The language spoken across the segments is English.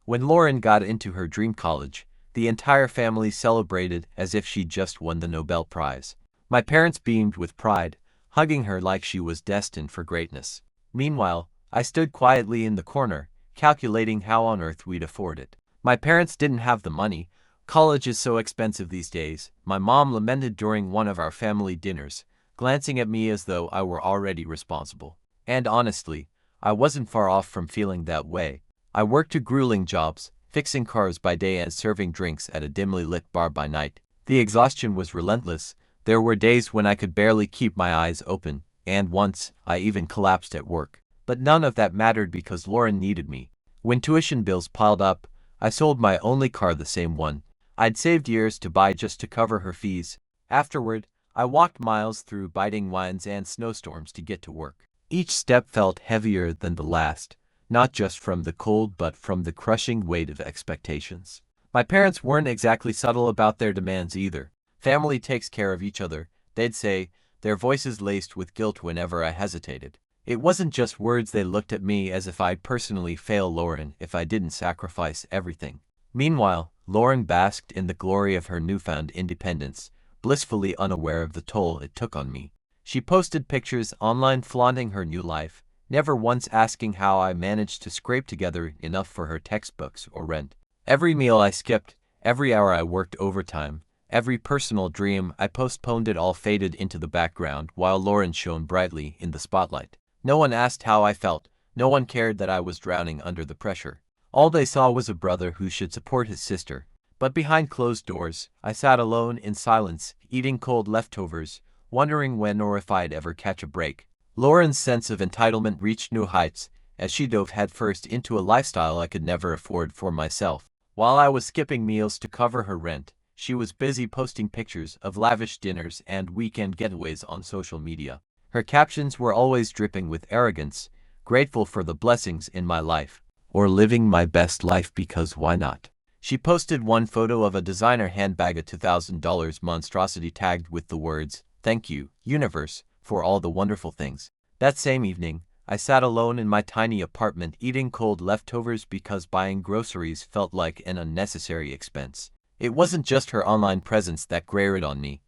When Lauren got into her dream college, the entire family celebrated as if she'd just won the Nobel Prize. My parents beamed with pride, hugging her like she was destined for greatness. Meanwhile, I stood quietly in the corner, calculating how on earth we'd afford it. My parents didn't have the money. College is so expensive these days, my mom lamented during one of our family dinners, glancing at me as though I were already responsible. And honestly, I wasn't far off from feeling that way. I worked two grueling jobs, fixing cars by day and serving drinks at a dimly lit bar by night. The exhaustion was relentless. There were days when I could barely keep my eyes open, and once, I even collapsed at work. But none of that mattered because Lauren needed me. When tuition bills piled up, I sold my only car, the same one I'd saved years to buy just to cover her fees. Afterward, I walked miles through biting winds and snowstorms to get to work. Each step felt heavier than the last, not just from the cold but from the crushing weight of expectations. My parents weren't exactly subtle about their demands either. Family takes care of each other, they'd say, their voices laced with guilt whenever I hesitated. It wasn't just words. They looked at me as if I'd personally fail Lauren if I didn't sacrifice everything. Meanwhile, Lauren basked in the glory of her newfound independence, blissfully unaware of the toll it took on me. She posted pictures online flaunting her new life, never once asking how I managed to scrape together enough for her textbooks or rent. Every meal I skipped, every hour I worked overtime, every personal dream I postponed, it all faded into the background while Lauren shone brightly in the spotlight. No one asked how I felt, no one cared that I was drowning under the pressure. All they saw was a brother who should support his sister. But behind closed doors, I sat alone in silence, eating cold leftovers, wondering when or if I'd ever catch a break. Lauren's sense of entitlement reached new heights as she dove headfirst into a lifestyle I could never afford for myself. While I was skipping meals to cover her rent, she was busy posting pictures of lavish dinners and weekend getaways on social media. Her captions were always dripping with arrogance, grateful for the blessings in my life, or living my best life because why not? She posted one photo of a designer handbag, a $2,000 monstrosity tagged with the words, "Thank you, universe, for all the wonderful things." That same evening, I sat alone in my tiny apartment eating cold leftovers because buying groceries felt like an unnecessary expense. It wasn't just her online presence that grated on me.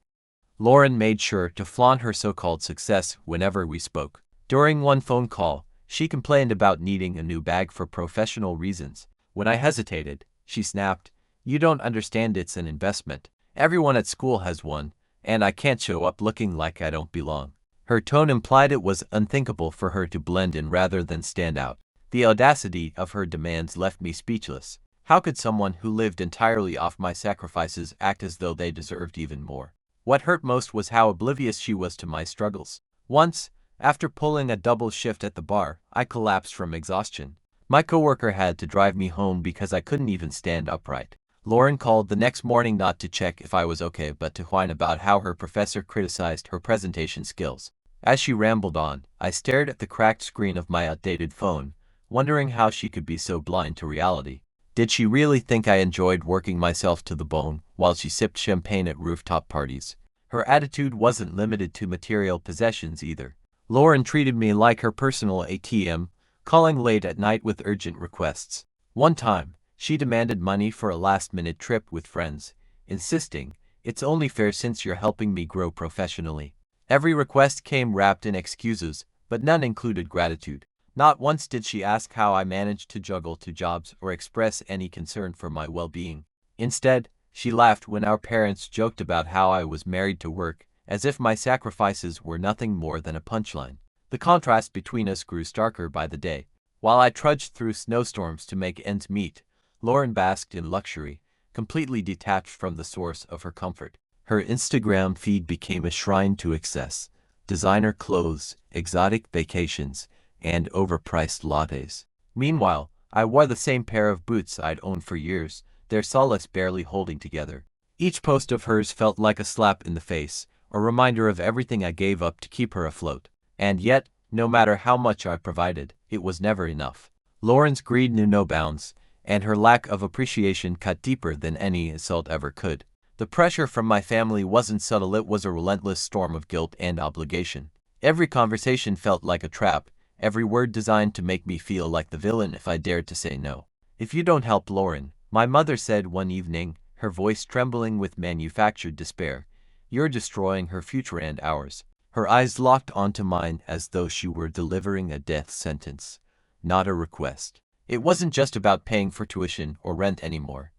Lauren made sure to flaunt her so-called success whenever we spoke. During one phone call, she complained about needing a new bag for professional reasons. When I hesitated, she snapped, "You don't understand, it's an investment. Everyone at school has one, and I can't show up looking like I don't belong." Her tone implied it was unthinkable for her to blend in rather than stand out. The audacity of her demands left me speechless. How could someone who lived entirely off my sacrifices act as though they deserved even more? What hurt most was how oblivious she was to my struggles. Once, after pulling a double shift at the bar, I collapsed from exhaustion. My coworker had to drive me home because I couldn't even stand upright. Lauren called the next morning not to check if I was okay but to whine about how her professor criticized her presentation skills. As she rambled on, I stared at the cracked screen of my outdated phone, wondering how she could be so blind to reality. Did she really think I enjoyed working myself to the bone while she sipped champagne at rooftop parties? Her attitude wasn't limited to material possessions either. Lauren treated me like her personal ATM, calling late at night with urgent requests. One time, she demanded money for a last-minute trip with friends, insisting, "It's only fair since you're helping me grow professionally." Every request came wrapped in excuses, but none included gratitude. Not once did she ask how I managed to juggle two jobs or express any concern for my well-being. Instead, she laughed when our parents joked about how I was married to work, as if my sacrifices were nothing more than a punchline. The contrast between us grew starker by the day. While I trudged through snowstorms to make ends meet, Lauren basked in luxury, completely detached from the source of her comfort. Her Instagram feed became a shrine to excess: designer clothes, exotic vacations, and overpriced lattes. Meanwhile, I wore the same pair of boots I'd owned for years, their soles barely holding together. Each post of hers felt like a slap in the face, a reminder of everything I gave up to keep her afloat. And yet, no matter how much I provided, it was never enough. Lauren's greed knew no bounds, and her lack of appreciation cut deeper than any insult ever could. The pressure from my family wasn't subtle, it was a relentless storm of guilt and obligation. Every conversation felt like a trap, every word designed to make me feel like the villain if I dared to say no. If you don't help Lauren, my mother said one evening, her voice trembling with manufactured despair, you're destroying her future and ours. Her eyes locked onto mine as though she were delivering a death sentence, not a request. It wasn't just about paying for tuition or rent anymore.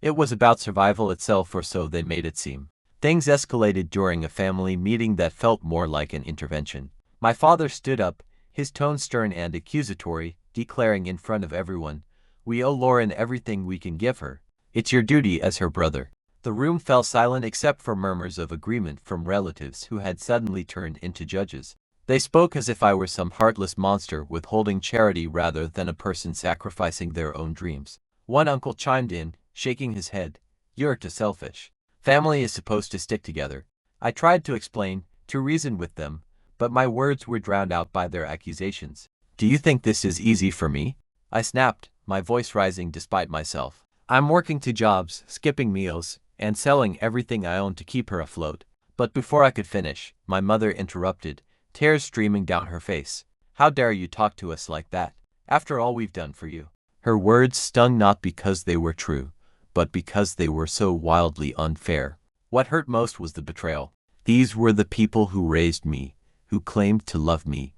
It was about survival itself, or so they made it seem. Things escalated during a family meeting that felt more like an intervention. My father stood up, his tone stern and accusatory, declaring in front of everyone, we owe Lauren everything we can give her. It's your duty as her brother. The room fell silent except for murmurs of agreement from relatives who had suddenly turned into judges. They spoke as if I were some heartless monster withholding charity rather than a person sacrificing their own dreams. One uncle chimed in, shaking his head. You're too selfish. Family is supposed to stick together. I tried to explain, to reason with them, but my words were drowned out by their accusations. Do you think this is easy for me? I snapped, my voice rising despite myself. I'm working 2 jobs, skipping meals, and selling everything I own to keep her afloat. But before I could finish, my mother interrupted, tears streaming down her face. How dare you talk to us like that, after all we've done for you? Her words stung not because they were true, but because they were so wildly unfair. What hurt most was the betrayal. These were the people who raised me, who claimed to love me,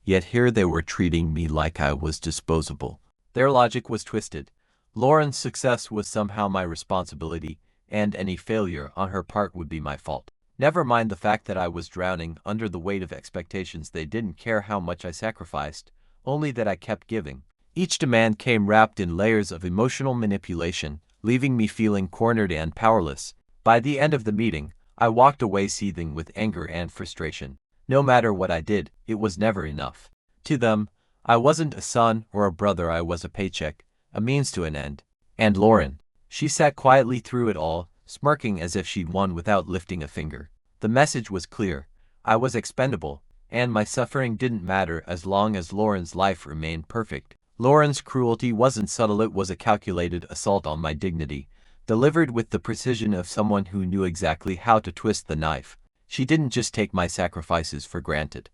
yet here they were treating me like I was disposable. Their logic was twisted. Lauren's success was somehow my responsibility, and any failure on her part would be my fault. Never mind the fact that I was drowning under the weight of expectations. They didn't care how much I sacrificed, only that I kept giving. Each demand came wrapped in layers of emotional manipulation, leaving me feeling cornered and powerless. By the end of the meeting, I walked away seething with anger and frustration. No matter what I did, it was never enough. To them, I wasn't a son or a brother, I was a paycheck, a means to an end. And Lauren, she sat quietly through it all, smirking as if she'd won without lifting a finger. The message was clear. I was expendable, and my suffering didn't matter as long as Lauren's life remained perfect. Lauren's cruelty wasn't subtle, it was a calculated assault on my dignity, delivered with the precision of someone who knew exactly how to twist the knife. She didn't just take my sacrifices for granted.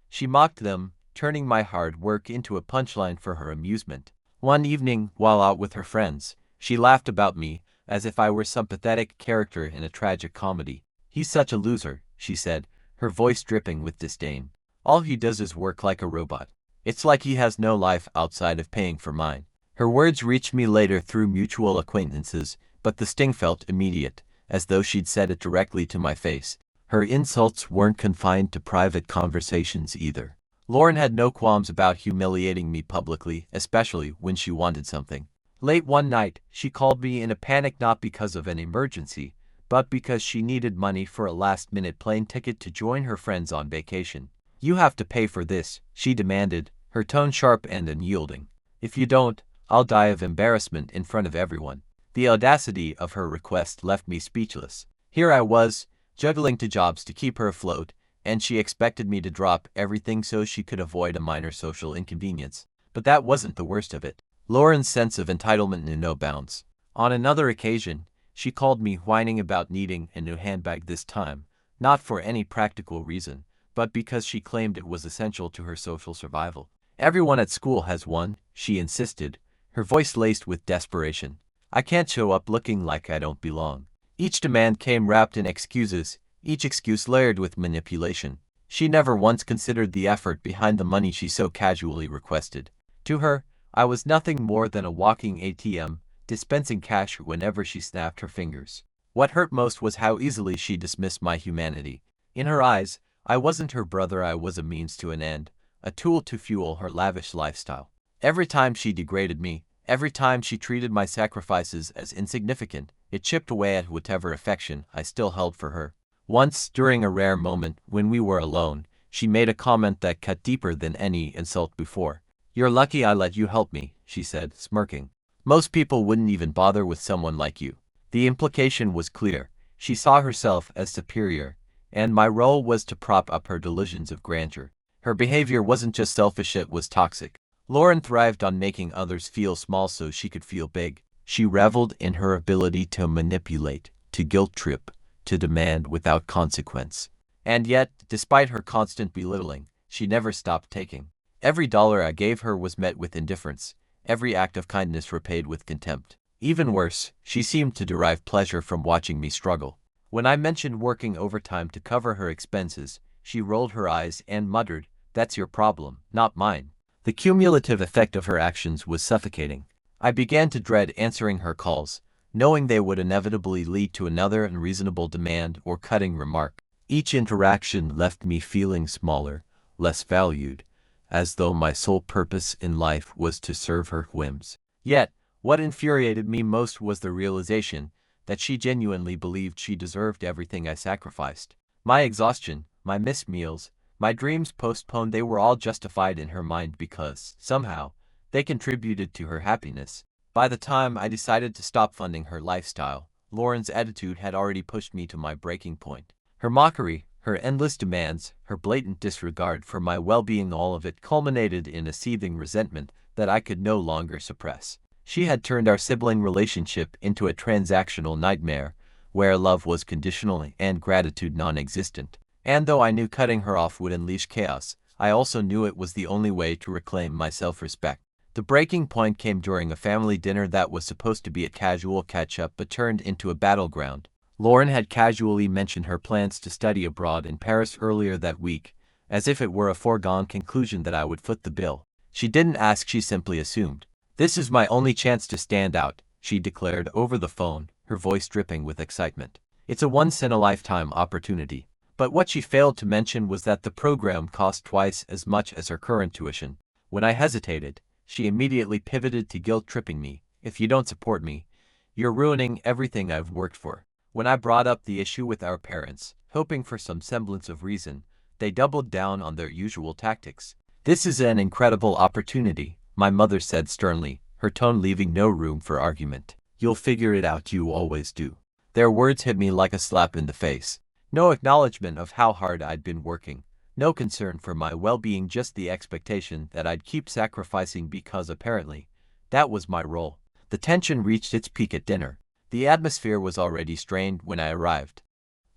She mocked them, turning my hard work into a punchline for her amusement. One evening, while out with her friends, she laughed about me, as if I were some pathetic character in a tragic comedy. He's such a loser, she said, her voice dripping with disdain. All he does is work like a robot. It's like he has no life outside of paying for mine. Her words reached me later through mutual acquaintances, but the sting felt immediate, as though she'd said it directly to my face. Her insults weren't confined to private conversations either. Lauren had no qualms about humiliating me publicly, especially when she wanted something. Late one night, she called me in a panic, not because of an emergency, but because she needed money for a last-minute plane ticket to join her friends on vacation. You have to pay for this, she demanded, her tone sharp and unyielding. If you don't, I'll die of embarrassment in front of everyone. The audacity of her request left me speechless. Here I was, juggling 2 jobs to keep her afloat, and she expected me to drop everything so she could avoid a minor social inconvenience. But that wasn't the worst of it. Lauren's sense of entitlement knew no bounds. On another occasion, she called me whining about needing a new handbag, this time, not for any practical reason, but because she claimed it was essential to her social survival. Everyone at school has one, she insisted, her voice laced with desperation. I can't show up looking like I don't belong. Each demand came wrapped in excuses, each excuse layered with manipulation. She never once considered the effort behind the money she so casually requested. To her, I was nothing more than a walking ATM, dispensing cash whenever she snapped her fingers. What hurt most was how easily she dismissed my humanity. In her eyes, I wasn't her brother, I was a means to an end, a tool to fuel her lavish lifestyle. Every time she degraded me, every time she treated my sacrifices as insignificant, it chipped away at whatever affection I still held for her. Once, during a rare moment when we were alone, she made a comment that cut deeper than any insult before. You're lucky I let you help me, she said, smirking. Most people wouldn't even bother with someone like you. The implication was clear. She saw herself as superior, and my role was to prop up her delusions of grandeur. Her behavior wasn't just selfish, it was toxic. Lauren thrived on making others feel small so she could feel big. She reveled in her ability to manipulate, to guilt trip, to demand without consequence. And yet, despite her constant belittling, she never stopped taking. Every dollar I gave her was met with indifference, every act of kindness repaid with contempt. Even worse, she seemed to derive pleasure from watching me struggle. When I mentioned working overtime to cover her expenses, she rolled her eyes and muttered, "That's your problem, not mine." The cumulative effect of her actions was suffocating. I began to dread answering her calls, knowing they would inevitably lead to another unreasonable demand or cutting remark. Each interaction left me feeling smaller, less valued, as though my sole purpose in life was to serve her whims. Yet, what infuriated me most was the realization that she genuinely believed she deserved everything I sacrificed. My exhaustion, my missed meals, my dreams postponed, they were all justified in her mind because, somehow, they contributed to her happiness. By the time I decided to stop funding her lifestyle, Lauren's attitude had already pushed me to my breaking point. Her mockery, her endless demands, her blatant disregard for my well-being, all of it culminated in a seething resentment that I could no longer suppress. She had turned our sibling relationship into a transactional nightmare, where love was conditional and gratitude non-existent. And though I knew cutting her off would unleash chaos, I also knew it was the only way to reclaim my self-respect. The breaking point came during a family dinner that was supposed to be a casual catch-up but turned into a battleground. Lauren had casually mentioned her plans to study abroad in Paris earlier that week, as if it were a foregone conclusion that I would foot the bill. She didn't ask, she simply assumed. "This is my only chance to stand out," she declared over the phone, her voice dripping with excitement. "It's a once-in-a-lifetime opportunity." But what she failed to mention was that the program cost twice as much as her current tuition. When I hesitated, she immediately pivoted to guilt-tripping me. "If you don't support me, you're ruining everything I've worked for." When I brought up the issue with our parents, hoping for some semblance of reason, they doubled down on their usual tactics. "This is an incredible opportunity," my mother said sternly, her tone leaving no room for argument. "You'll figure it out, you always do." Their words hit me like a slap in the face. No acknowledgement of how hard I'd been working, no concern for my well-being, just the expectation that I'd keep sacrificing because apparently, that was my role. The tension reached its peak at dinner. The atmosphere was already strained when I arrived.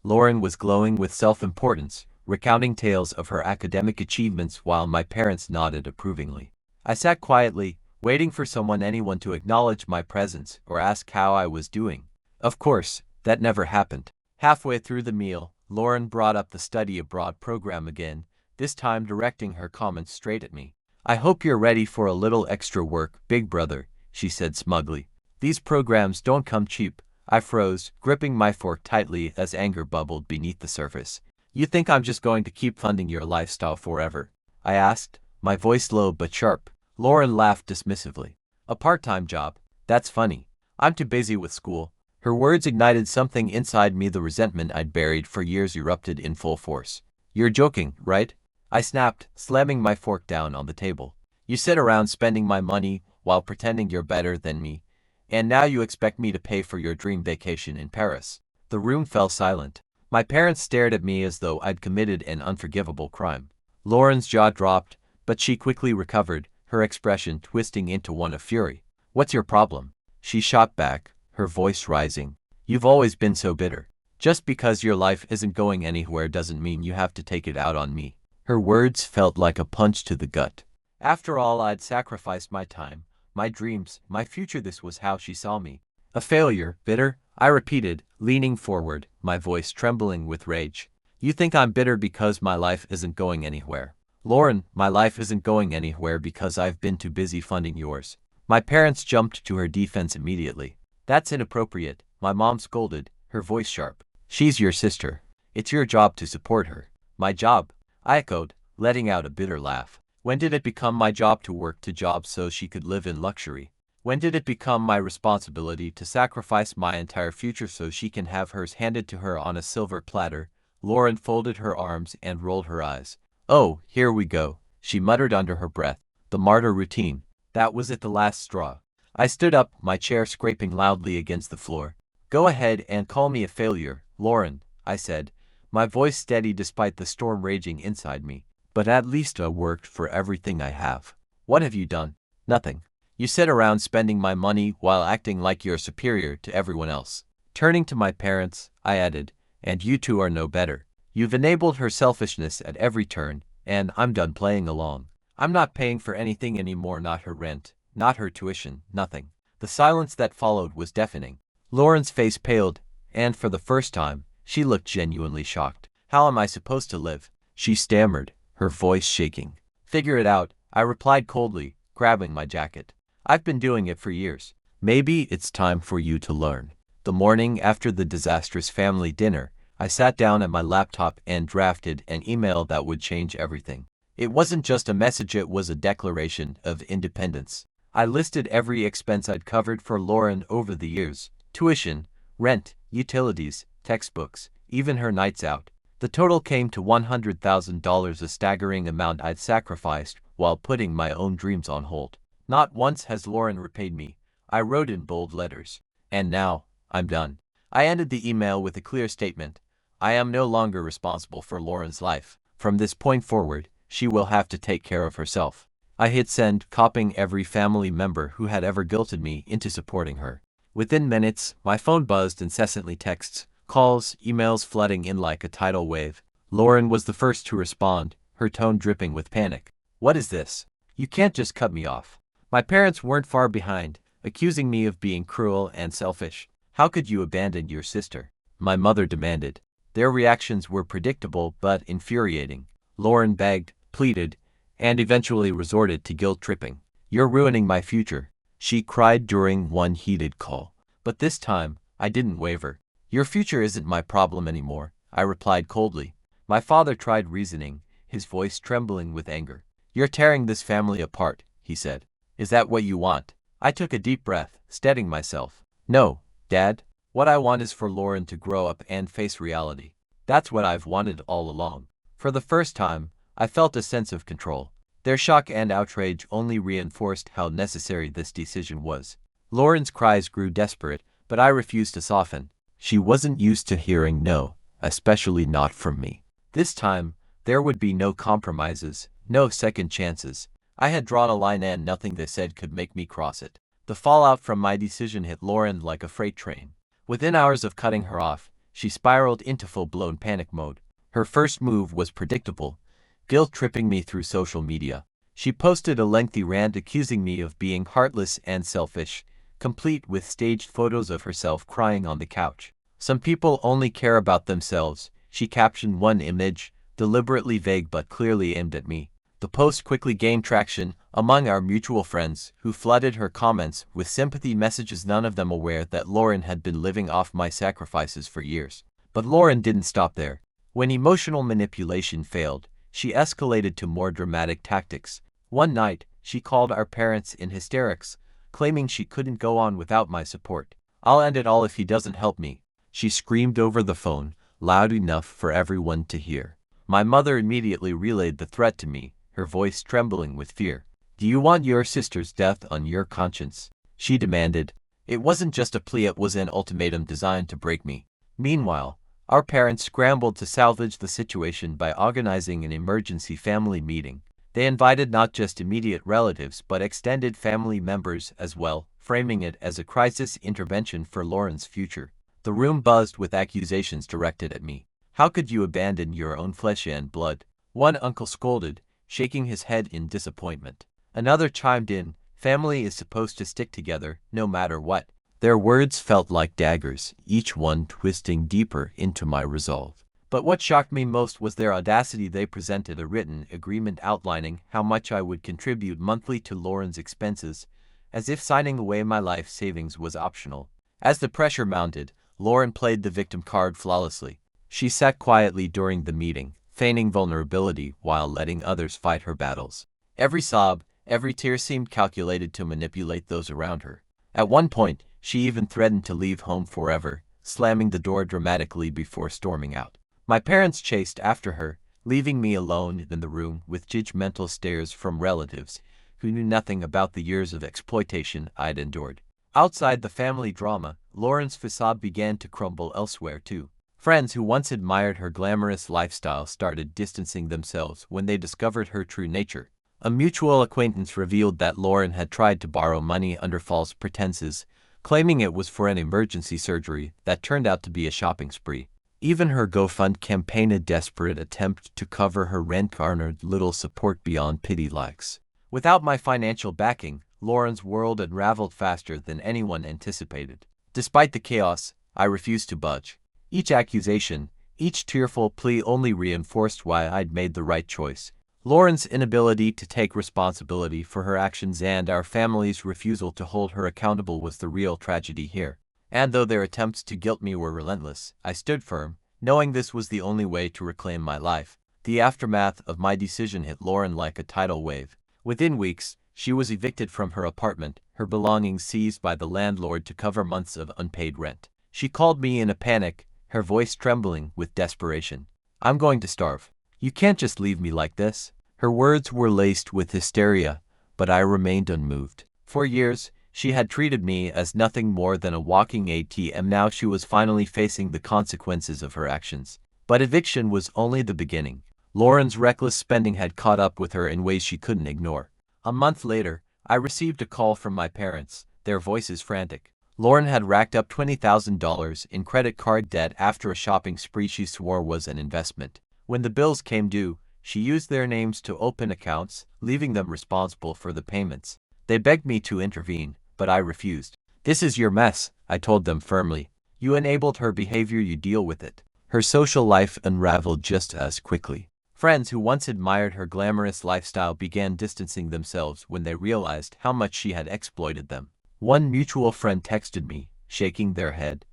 Lauren was glowing with self-importance, recounting tales of her academic achievements while my parents nodded approvingly. I sat quietly, waiting for anyone to acknowledge my presence or ask how I was doing. Of course, that never happened. Halfway through the meal, Lauren brought up the study abroad program again, this time directing her comments straight at me. "I hope you're ready for a little extra work, big brother," she said smugly. "These programs don't come cheap." I froze, gripping my fork tightly as anger bubbled beneath the surface. "You think I'm just going to keep funding your lifestyle forever?" I asked, my voice low but sharp. Lauren laughed dismissively. "A part-time job? That's funny. I'm too busy with school." Her words ignited something inside me. The resentment I'd buried for years erupted in full force. "You're joking, right?" I snapped, slamming my fork down on the table. "You sit around spending my money while pretending you're better than me, and now you expect me to pay for your dream vacation in Paris." The room fell silent. My parents stared at me as though I'd committed an unforgivable crime. Lauren's jaw dropped, but she quickly recovered, her expression twisting into one of fury. "What's your problem?" she shot back, her voice rising. "You've always been so bitter. Just because your life isn't going anywhere doesn't mean you have to take it out on me." Her words felt like a punch to the gut. After all I'd sacrificed, my time, my dreams, my future, this was how she saw me. "A failure, bitter?" I repeated, leaning forward, my voice trembling with rage. "You think I'm bitter because my life isn't going anywhere? Lauren, my life isn't going anywhere because I've been too busy funding yours." My parents jumped to her defense immediately. "That's inappropriate," my mom scolded, her voice sharp. "She's your sister. It's your job to support her." "My job?" I echoed, letting out a bitter laugh. When did it become my job to work two jobs so she could live in luxury? When did it become my responsibility to sacrifice my entire future so she can have hers handed to her on a silver platter? Lauren folded her arms and rolled her eyes. "Oh, here we go," she muttered under her breath. "The martyr routine." That was it, the last straw. I stood up, my chair scraping loudly against the floor. "Go ahead and call me a failure, Lauren," I said, my voice steady despite the storm raging inside me. "But at least I worked for everything I have." "What have you done?" "Nothing. You sit around spending my money while acting like you're superior to everyone else." Turning to my parents, I added, "And you two are no better. You've enabled her selfishness at every turn, and I'm done playing along. I'm not paying for anything anymore, not her rent, not her tuition, nothing. The silence that followed was deafening. Lauren's face paled, and for the first time, she looked genuinely shocked. "How am I supposed to live?" she stammered, her voice shaking. "Figure it out," I replied coldly, grabbing my jacket. "I've been doing it for years. Maybe it's time for you to learn." The morning after the disastrous family dinner, I sat down at my laptop and drafted an email that would change everything. It wasn't just a message, it was a declaration of independence. I listed every expense I'd covered for Lauren over the years: tuition, rent, utilities, textbooks, even her nights out. The total came to $100,000, a staggering amount I'd sacrificed while putting my own dreams on hold. "Not once has Lauren repaid me," I wrote in bold letters. "And now, I'm done." I ended the email with a clear statement: I am no longer responsible for Lauren's life. From this point forward, she will have to take care of herself. I hit send, copying every family member who had ever guilted me into supporting her. Within minutes, my phone buzzed incessantly, texts, calls, emails flooding in like a tidal wave. Lauren was the first to respond, her tone dripping with panic. "What is this? You can't just cut me off." My parents weren't far behind, accusing me of being cruel and selfish. "How could you abandon your sister?" my mother demanded. Their reactions were predictable but infuriating. Lauren begged, pleaded, and eventually resorted to guilt-tripping. "You're ruining my future," she cried during one heated call. But this time, I didn't waver. "Your future isn't my problem anymore," I replied coldly. My father tried reasoning, his voice trembling with anger. "You're tearing this family apart," he said. "Is that what you want?" I took a deep breath, steadying myself. "No, Dad. What I want is for Lauren to grow up and face reality. That's what I've wanted all along." For the first time, I felt a sense of control. Their shock and outrage only reinforced how necessary this decision was. Lauren's cries grew desperate, but I refused to soften. She wasn't used to hearing no, especially not from me. This time, there would be no compromises, no second chances. I had drawn a line and nothing they said could make me cross it. The fallout from my decision hit Lauren like a freight train. Within hours of cutting her off, she spiraled into full-blown panic mode. Her first move was predictable, guilt-tripping me through social media. She posted a lengthy rant accusing me of being heartless and selfish, complete with staged photos of herself crying on the couch. "Some people only care about themselves," she captioned one image, deliberately vague but clearly aimed at me. The post quickly gained traction among our mutual friends, who flooded her comments with sympathy messages, none of them aware that Lauren had been living off my sacrifices for years. But Lauren didn't stop there. When emotional manipulation failed, she escalated to more dramatic tactics. One night, she called our parents in hysterics, claiming she couldn't go on without my support. "I'll end it all if he doesn't help me," she screamed over the phone, loud enough for everyone to hear. My mother immediately relayed the threat to me, her voice trembling with fear. "Do you want your sister's death on your conscience?" she demanded. It wasn't just a plea, it was an ultimatum designed to break me. Meanwhile, our parents scrambled to salvage the situation by organizing an emergency family meeting. They invited not just immediate relatives but extended family members as well, framing it as a crisis intervention for Lauren's future. The room buzzed with accusations directed at me. "How could you abandon your own flesh and blood?" one uncle scolded, shaking his head in disappointment. Another chimed in, "Family is supposed to stick together, no matter what." Their words felt like daggers, each one twisting deeper into my resolve. But what shocked me most was their audacity. They presented a written agreement outlining how much I would contribute monthly to Lauren's expenses, as if signing away my life savings was optional. As the pressure mounted, Lauren played the victim card flawlessly. She sat quietly during the meeting, feigning vulnerability while letting others fight her battles. Every sob, every tear seemed calculated to manipulate those around her. At one point, she even threatened to leave home forever, slamming the door dramatically before storming out. My parents chased after her, leaving me alone in the room with judgmental stares from relatives who knew nothing about the years of exploitation I'd endured. Outside the family drama, Lauren's facade began to crumble elsewhere too. Friends who once admired her glamorous lifestyle started distancing themselves when they discovered her true nature. A mutual acquaintance revealed that Lauren had tried to borrow money under false pretenses, claiming it was for an emergency surgery that turned out to be a shopping spree. Even her GoFund campaign, a desperate attempt to cover her rent, garnered little support beyond pity likes. Without my financial backing, Lauren's world unraveled faster than anyone anticipated. Despite the chaos, I refused to budge. Each accusation, each tearful plea only reinforced why I'd made the right choice. Lauren's inability to take responsibility for her actions and our family's refusal to hold her accountable was the real tragedy here. And though their attempts to guilt me were relentless, I stood firm, knowing this was the only way to reclaim my life. The aftermath of my decision hit Lauren like a tidal wave. Within weeks, she was evicted from her apartment, her belongings seized by the landlord to cover months of unpaid rent. She called me in a panic, her voice trembling with desperation. "I'm going to starve. You can't just leave me like this." Her words were laced with hysteria, but I remained unmoved. For years, she had treated me as nothing more than a walking ATM. Now she was finally facing the consequences of her actions. But eviction was only the beginning. Lauren's reckless spending had caught up with her in ways she couldn't ignore. A month later, I received a call from my parents, their voices frantic. Lauren had racked up $20,000 in credit card debt after a shopping spree she swore was an investment. When the bills came due, she used their names to open accounts, leaving them responsible for the payments. They begged me to intervene, but I refused. "This is your mess," I told them firmly. "You enabled her behavior, you deal with it." Her social life unraveled just as quickly. Friends who once admired her glamorous lifestyle began distancing themselves when they realized how much she had exploited them. One mutual friend texted me, shaking their head.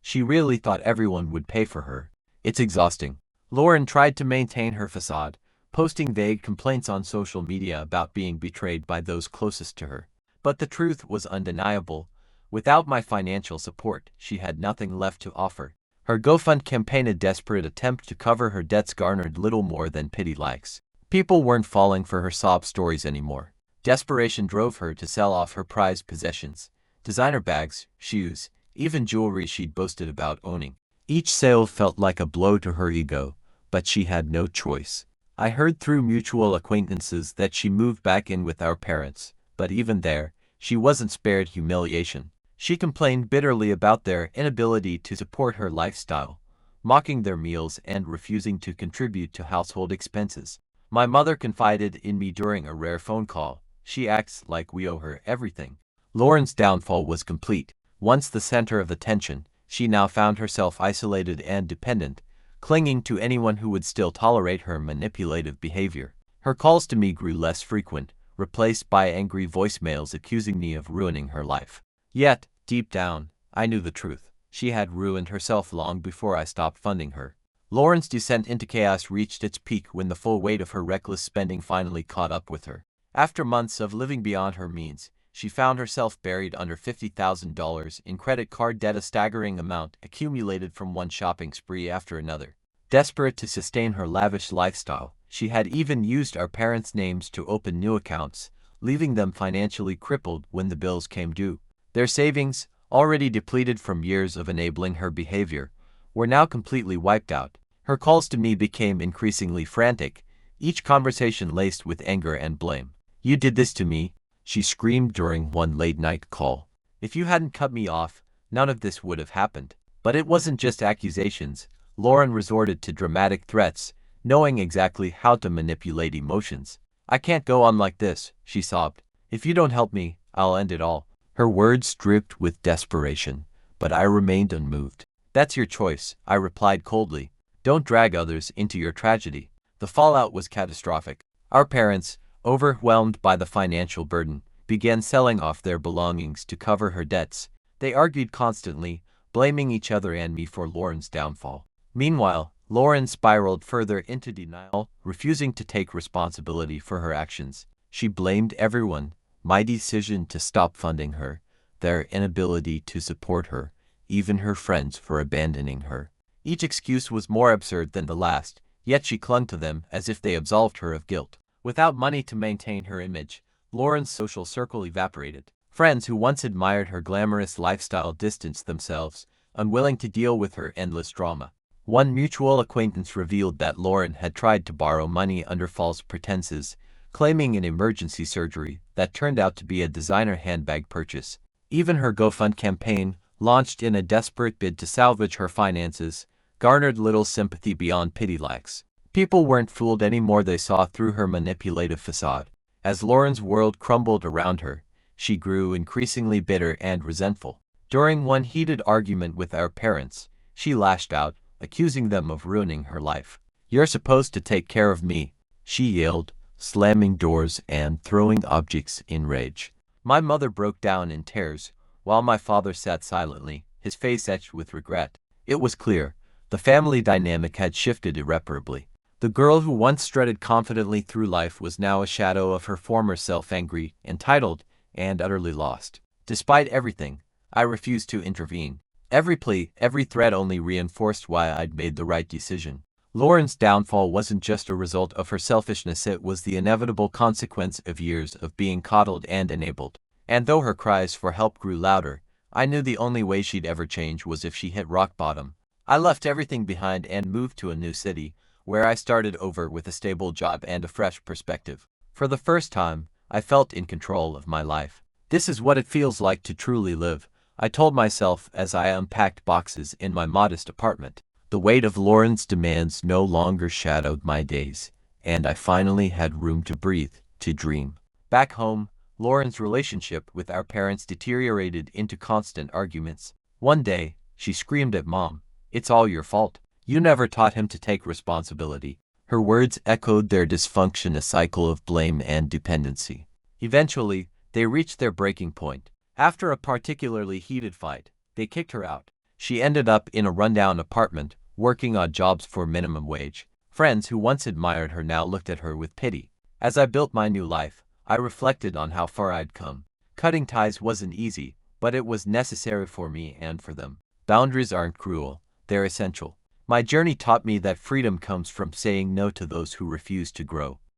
"She really thought everyone would pay for her. It's exhausting." Lauren tried to maintain her facade, posting vague complaints on social media about being betrayed by those closest to her. But the truth was undeniable. Without my financial support, she had nothing left to offer. Her GoFund campaign, a desperate attempt to cover her debts, garnered little more than pity likes. People weren't falling for her sob stories anymore. Desperation drove her to sell off her prized possessions: designer bags, shoes, even jewelry she'd boasted about owning. Each sale felt like a blow to her ego, but she had no choice. I heard through mutual acquaintances that she moved back in with our parents, but even there, she wasn't spared humiliation. She complained bitterly about their inability to support her lifestyle, mocking their meals and refusing to contribute to household expenses. My mother confided in me during a rare phone call. "She acts like we owe her everything." Lauren's downfall was complete. Once the center of attention, she now found herself isolated and dependent, clinging to anyone who would still tolerate her manipulative behavior. Her calls to me grew less frequent, replaced by angry voicemails accusing me of ruining her life. Yet, deep down, I knew the truth. She had ruined herself long before I stopped funding her. Lauren's descent into chaos reached its peak when the full weight of her reckless spending finally caught up with her. After months of living beyond her means, she found herself buried under $50,000 in credit card debt, a staggering amount accumulated from one shopping spree after another. Desperate to sustain her lavish lifestyle, she had even used our parents' names to open new accounts, leaving them financially crippled when the bills came due. Their savings, already depleted from years of enabling her behavior, were now completely wiped out. Her calls to me became increasingly frantic, each conversation laced with anger and blame. "You did this to me," she screamed during one late-night call. "If you hadn't cut me off, none of this would have happened." But it wasn't just accusations. Lauren resorted to dramatic threats, knowing exactly how to manipulate emotions. "I can't go on like this," she sobbed. "If you don't help me, I'll end it all." Her words dripped with desperation, but I remained unmoved. "That's your choice," I replied coldly. "Don't drag others into your tragedy." The fallout was catastrophic. Our parents, overwhelmed by the financial burden, began selling off their belongings to cover her debts. They argued constantly, blaming each other and me for Lauren's downfall. Meanwhile, Lauren spiraled further into denial, refusing to take responsibility for her actions. She blamed everyone: my decision to stop funding her, their inability to support her, even her friends for abandoning her. Each excuse was more absurd than the last, yet she clung to them as if they absolved her of guilt. Without money to maintain her image, Lauren's social circle evaporated. Friends who once admired her glamorous lifestyle distanced themselves, unwilling to deal with her endless drama. One mutual acquaintance revealed that Lauren had tried to borrow money under false pretenses, claiming an emergency surgery that turned out to be a designer handbag purchase. Even her GoFund campaign, launched in a desperate bid to salvage her finances, garnered little sympathy beyond pity likes. People weren't fooled anymore. They saw through her manipulative facade. As Lauren's world crumbled around her, she grew increasingly bitter and resentful. During one heated argument with our parents, she lashed out, accusing them of ruining her life. "You're supposed to take care of me," she yelled, slamming doors and throwing objects in rage. My mother broke down in tears, while my father sat silently, his face etched with regret. It was clear, the family dynamic had shifted irreparably. The girl who once strutted confidently through life was now a shadow of her former self, angry, entitled, and utterly lost. Despite everything, I refused to intervene. Every plea, every threat only reinforced why I'd made the right decision. Lauren's downfall wasn't just a result of her selfishness, it was the inevitable consequence of years of being coddled and enabled. And though her cries for help grew louder, I knew the only way she'd ever change was if she hit rock bottom. I left everything behind and moved to a new city, where I started over with a stable job and a fresh perspective. For the first time, I felt in control of my life. This is what it feels like to truly live, I told myself as I unpacked boxes in my modest apartment. The weight of Lauren's demands no longer shadowed my days, and I finally had room to breathe, to dream. Back home, Lauren's relationship with our parents deteriorated into constant arguments. One day, she screamed at Mom, "It's all your fault. You never taught him to take responsibility." Her words echoed their dysfunction, a cycle of blame and dependency. Eventually, they reached their breaking point. After a particularly heated fight, they kicked her out. She ended up in a rundown apartment, working odd jobs for minimum wage. Friends who once admired her now looked at her with pity. As I built my new life, I reflected on how far I'd come. Cutting ties wasn't easy, but it was necessary for me and for them. Boundaries aren't cruel, they're essential. My journey taught me that freedom comes from saying no to those who refuse to grow.